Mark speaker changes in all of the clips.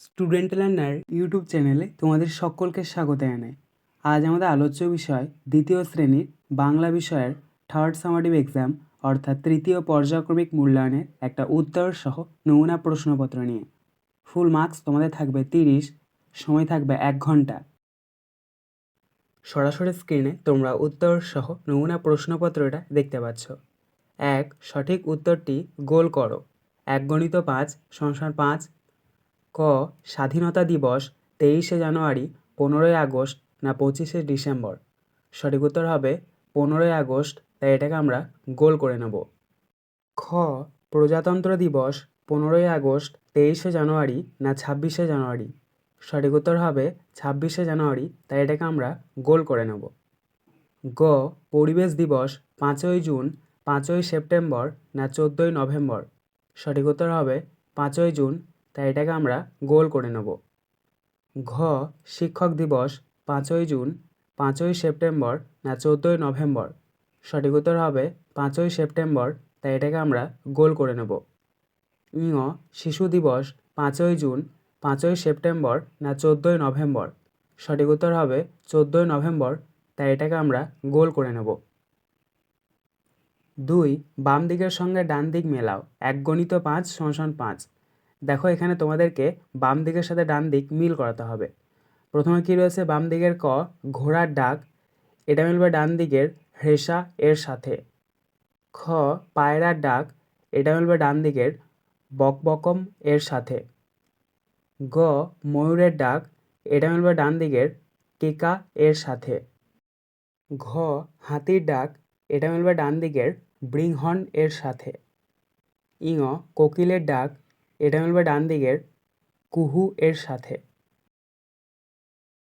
Speaker 1: Student learner YouTube চ্যানেলে তোমাদের সকলকে স্বাগত জানাই। আজ আমাদের আলোচ্য বিষয় দ্বিতীয় শ্রেণীর বাংলা বিষয়ের থার্ড সামারিভ এক্সাম অর্থাৎ তৃতীয় পর্যায়ক্রমিক মূল্যায়নের একটা উত্তর সহ নমুনা প্রশ্নপত্র নিয়ে। ফুল মার্কস তোমাদের থাকবে 30, সময় থাকবে 1 ঘন্টা। সরাসরি স্ক্রিনে তোমরা উত্তর সহ নমুনা প্রশ্নপত্রটা দেখতে পাচ্ছ। 1. সঠিক উত্তরটি গোল করো। 1 × 5 = 5। ক. স্বাধীনতা দিবস 23শে জানুয়ারি, 15ই আগস্ট না 25শে ডিসেম্বর? সঠিক উত্তর হবে 15ই আগস্ট, তাই এটাকে আমরা গোল করে নেব। খ. প্রজাতন্ত্র দিবস 15ই আগস্ট, 23শে জানুয়ারি না 26শে জানুয়ারি? সঠিক উত্তর হবে 26শে জানুয়ারি, তাই এটাকে আমরা গোল করে নেব। গ. পরিবেশ দিবস 5ই জুন, 5ই সেপ্টেম্বর না 14ই নভেম্বর? সঠিক উত্তর হবে 5ই জুন, তাই এটাকে আমরা গোল করে নেব। ঘ. শিক্ষক দিবস 5ই জুন, 5ই সেপ্টেম্বর না 14ই নভেম্বর? সঠিক উত্তর হবে 5ই সেপ্টেম্বর, তাই এটাকে আমরা গোল করে নেব। ঞ. শিশু দিবস 5ই জুন, 5ই সেপ্টেম্বর না 14ই নভেম্বর? সঠিক উত্তর হবে 14ই নভেম্বর, তাই এটাকে আমরা গোল করে নেব। 2. বাম দিকের সঙ্গে ডান দিক মেলাও। 1 × 5 = 5। দেখো এখানে তোমাদেরকে বাম দিকের সাথে ডান দিক মিল করাতে হবে। প্রথমে কি রয়েছে? বাম দিকের ক, ঘোড়ার ডাক, এটা মিলবে ডান দিকের হ্রেষা এর সাথে। খ, পায়রার ডাক, এটা মিলবে ডান দিকের বকবকম এর সাথে। গ, ময়ূরের ডাক, এটা মিলবে ডান দিকের কেকা এর সাথে। ঘ, হাতির ডাক, এটা মিলবে ডান দিকের ব্রিংহর্ন এর সাথে। ঙ, কোকিলের ডাক, এটা মিলবে ডান দিকের কুহু এর সাথে।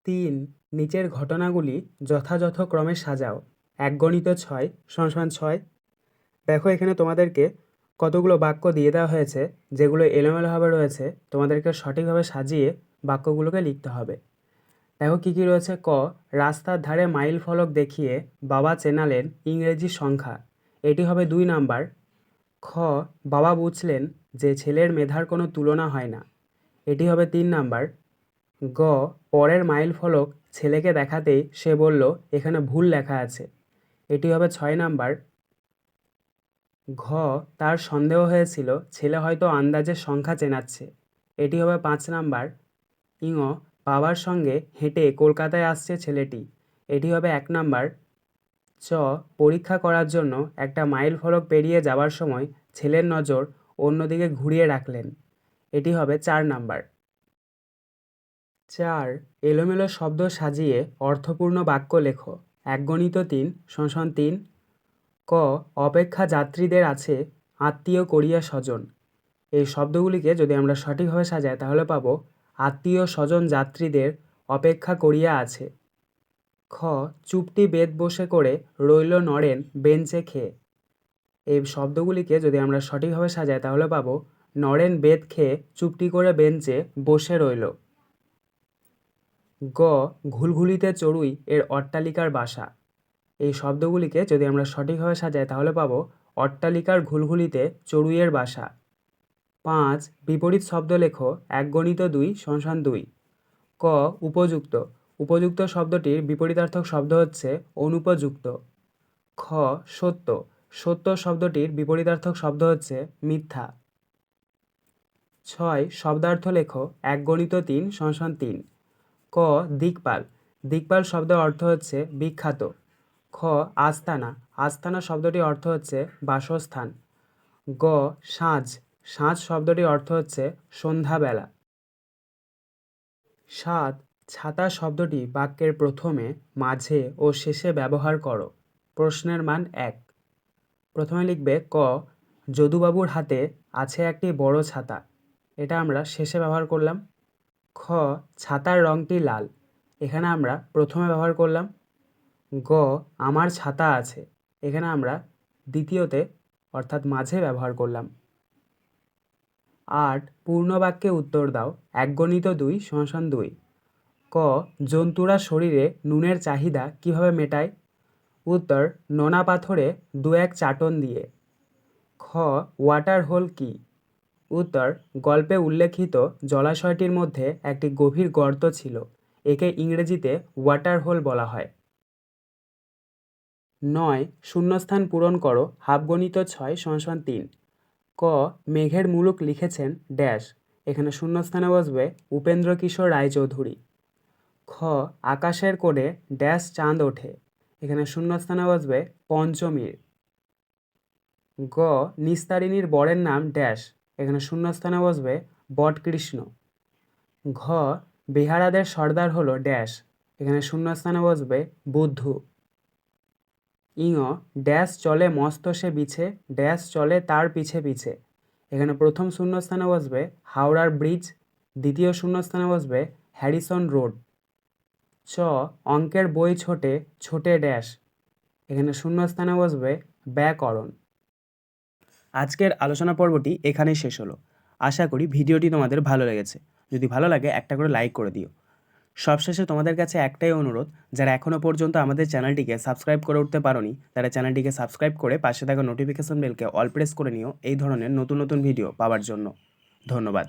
Speaker 1: 3. নিচের ঘটনাগুলি যথাযথ ক্রমে সাজাও। 1 × 6 = 6। দেখো এখানে তোমাদেরকে কতগুলো বাক্য দিয়ে দেওয়া হয়েছে, যেগুলো এলোমেলোভাবে রয়েছে, তোমাদেরকে সঠিকভাবে সাজিয়ে বাক্যগুলোকে লিখতে হবে। দেখো কী কী রয়েছে। ক, রাস্তার ধারে মাইল ফলক দেখিয়ে বাবা চেনালেন ইংরেজি সংখ্যা, এটি হবে 2 নাম্বার। খ, বাবা বুঝলেন যে ছেলের মেধার কোনো তুলনা হয় না, এটি হবে 3 নাম্বার। গ, পরের মাইল ফলক ছেলেকে দেখাতেই সে বলল এখানে ভুল লেখা আছে, এটি হবে 6 নাম্বার। ঘ, তার সন্দেহ হয়েছিল ছেলে হয়তো আন্দাজে সংখ্যা চেনাচ্ছে, এটি হবে 5 নাম্বার। ঙ, বাবার সঙ্গে হেঁটে কলকাতায় আসছে ছেলেটি, এটি হবে 1 নাম্বার। চ, পরীক্ষা করার জন্য একটা মাইল ফলক পেরিয়ে যাবার সময় ছেলের নজর অন্যদিকে ঘুরিয়ে রাখলেন, এটি হবে 4 নাম্বার। 4. এলোমেলো শব্দ সাজিয়ে অর্থপূর্ণ বাক্য লেখো। 1 × 3 = 3। ক, অপেক্ষা যাত্রীদের আছে আত্মীয় করিয়া স্বজন। এই শব্দগুলিকে যদি আমরা সঠিকভাবে সাজাই তাহলে পাবো আত্মীয় স্বজন যাত্রীদের অপেক্ষা করিয়া আছে। খ, চুপটি বেদ বসে করে রইল নরেন বেঞ্চে খেয়ে। এই শব্দগুলিকে যদি আমরা সঠিকভাবে সাজাই তাহলে পাবো নরেন বেদ খেয়ে চুপটি করে বেঞ্চে বসে রইল। গ, ঘুলঘুলিতে চড়ুই এর অট্টালিকার বাসা। এই শব্দগুলিকে যদি আমরা সঠিকভাবে সাজাই তাহলে পাবো অট্টালিকার ঘুলঘুলিতে চড়ুইয়ের বাসা। 5. বিপরীত শব্দ লেখো। 1 × 2 = 2। ক, উপযুক্ত। উপযুক্ত শব্দটির বিপরীতার্থক শব্দ হচ্ছে অনুপযুক্ত। খ, সত্য। সত্য শব্দটির বিপরীতার্থক শব্দ হচ্ছে মিথ্যা। 6. শব্দার্থ লেখো। 1 × 3 = 3। ক, দিকপাল। দিকপাল শব্দের অর্থ হচ্ছে বিখ্যাত। খ, আস্তানা। আস্তানা শব্দটির অর্থ হচ্ছে বাসস্থান। গ, সাঁঝ। সাঁঝ শব্দটির অর্থ হচ্ছে সন্ধ্যাবেলা। 7. ছাতা শব্দটি বাক্যের প্রথমে, মাঝে ও শেষে ব্যবহার করো। প্রশ্নের মান 1। প্রথমে লিখবে ক, যদুবাবুর হাতে আছে একটি বড় ছাতা, এটা আমরা শেষে ব্যবহার করলাম। খ, ছাতার রঙটি লাল, এখানে আমরা প্রথমে ব্যবহার করলাম। গ, আমার ছাতা আছে, এখানে আমরা দ্বিতীয়তে অর্থাৎ মাঝে ব্যবহার করলাম। 8. পূর্ণ বাক্যে উত্তর দাও। 1 × 2 = 2। ক, জন্তুরা শরীরে নুনের চাহিদা কিভাবে মেটায়? উত্তর, নোনা পাথরে 2-1 চাটন দিয়ে। খ, ওয়াটার হোল কি? উত্তর, গল্পে উল্লেখিত জলাশয়টির মধ্যে একটি গভীর গর্ত ছিল। একে ইংরেজিতে ওয়াটার হোল বলা হয়। 9 শূন্যস্থান পূরণ করো, হাফগণিত 6 = 3। ক, মেঘের মুলুক লিখেছেন ড্যাশ, এখানে শূন্যস্থানে বসবে উপেন্দ্র কিশোর রায়চৌধুরী। খ, আকাশের কোণে ড্যাশ চাঁদ ওঠে, এখানে শূন্যস্থানে বসবে পঞ্চমীর। গ, নিস্তারিণীর বরের নাম ড্যাশ, এখানে শূন্যস্থানে বসবে বটকৃষ্ণ। ঘ, বেহারাদের সর্দার হলো ড্যাশ, এখানে শূন্যস্থানে বসবে বুদ্ধু। ইঙ, ড্যাশ চলে মস্ত সে বিছে, ড্যাশ চলে তার পিছে পিছে, এখানে প্রথম শূন্যস্থানে বসবে হাওড়ার ব্রিজ, দ্বিতীয় শূন্যস্থানে বসবে হ্যারিসন রোড। চ, অঙ্কের বই ছোটে ছোটে ড্যাশ, এখানে শূন্যস্থানে বসবে ব্যাকরণ। আজকের আলোচনা পর্বটি এখানেই শেষ হলো। আশা করি ভিডিওটি তোমাদের ভালো লেগেছে। যদি ভালো লাগে একটা করে লাইক করে দিও। সবশেষে তোমাদের কাছে একটাই অনুরোধ, যারা এখনও পর্যন্ত আমাদের চ্যানেলটিকে সাবস্ক্রাইব করে উঠতে পারোনি তারা চ্যানেলটিকে সাবস্ক্রাইব করে পাশে থাকা নোটিফিকেশন বেলকে অল প্রেস করে নিও এই ধরনের নতুন নতুন ভিডিও পাওয়ার জন্য। ধন্যবাদ।